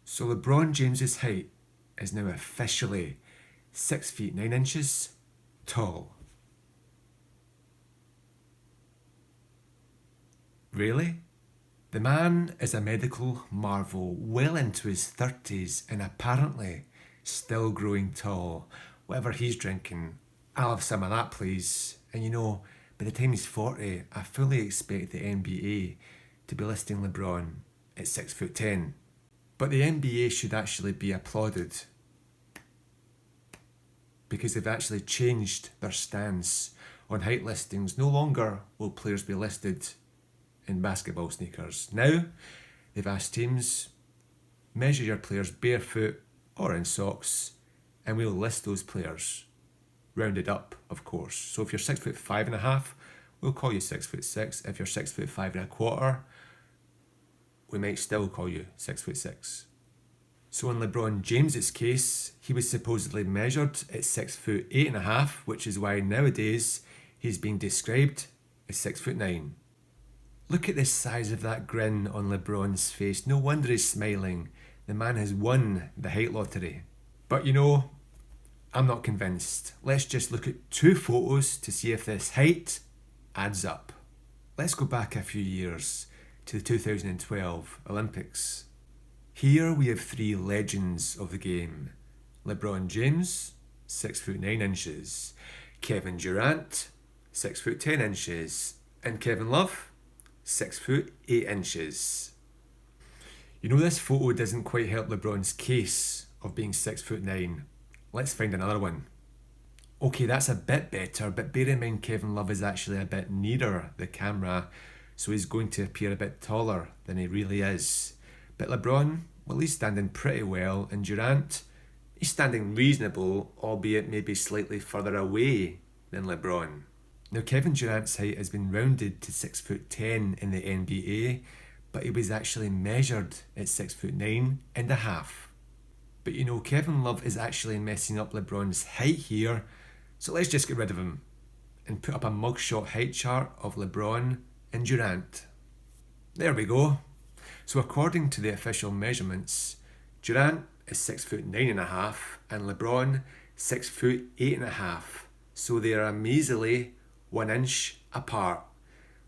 So LeBron James's height is now officially 6 feet 9 inches tall. Really? The man is a medical marvel, well into his 30s and apparently still growing tall. Whatever he's drinking, I'll have some of that please. And you know, by the time he's 40, I fully expect the NBA to be listing LeBron at 6'10". But the NBA should actually be applauded because they've actually changed their stance on height listings. No longer will players be listed in basketball sneakers. Now, they've asked teams, measure your players barefoot or in socks, and we'll list those players. Rounded up, of course. So if you're 6'5.5", we'll call you 6'6". If you're 6'5.25", we might still call you 6'6". So in LeBron James's case, he was supposedly measured at 6'8.5", which is why nowadays he's being described as 6'9". Look at the size of that grin on LeBron's face. No wonder he's smiling. The man has won the height lottery. But you know, I'm not convinced. Let's just look at 2 photos to see if this height adds up. Let's go back a few years to the 2012 Olympics. Here we have 3 legends of the game. LeBron James, 6'9 inches. Kevin Durant, 6'10 inches. And Kevin Love, 6'8 inches. You know, this photo doesn't quite help LeBron's case of being 6'9". Let's find another one. Okay, that's a bit better, but bear in mind Kevin Love is actually a bit nearer the camera, so he's going to appear a bit taller than he really is. But LeBron, well, he's standing pretty well, and Durant, he's standing reasonable, albeit maybe slightly further away than LeBron. Now, Kevin Durant's height has been rounded to 6'10" in the NBA, but he was actually measured at 6'9.5". But you know, Kevin Love is actually messing up LeBron's height here, so let's just get rid of him and put up a mugshot height chart of LeBron and Durant. There we go. So according to the official measurements, Durant is 6'9.5" and LeBron 6'8.5". So they are a measly 1 inch apart,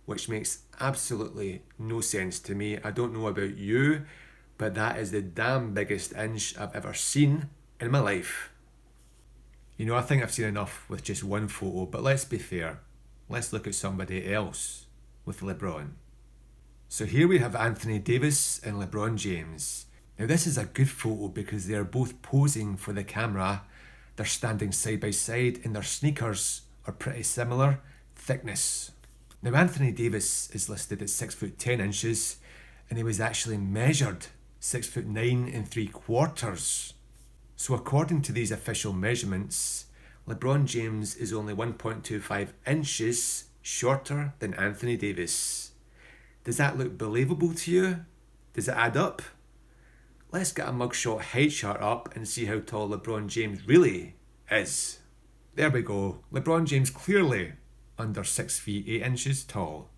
which makes absolutely no sense to me. I don't know about you, but that is the damn biggest inch I've ever seen in my life. You know, I think I've seen enough with just one photo, but let's be fair. Let's look at somebody else with LeBron. So here we have Anthony Davis and LeBron James. Now this is a good photo because they are both posing for the camera. They're standing side by side and their sneakers are pretty similar thickness. Now Anthony Davis is listed at 6'10 inches and he was actually measured 6'9.75". So according to these official measurements, LeBron James is only 1.25 inches shorter than Anthony Davis. Does that look believable to you? Does it add up? Let's get a mugshot height chart up and see how tall LeBron James really is. There we go. LeBron James clearly under 6'8" tall.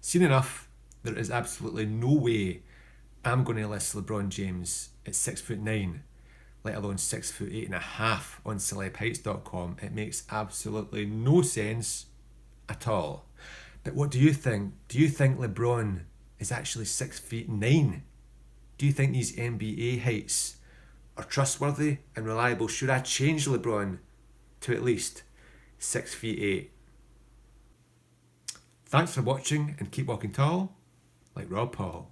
Seen enough, there is absolutely no way I'm going to list LeBron James at 6'9", let alone 6'8.5" on celebheights.com. It makes absolutely no sense at all. But what do you think? Do you think LeBron is actually 6'9"? Do you think these NBA heights are trustworthy and reliable? Should I change LeBron to at least 6'8"? Thanks for watching and keep walking tall like Rob Paul.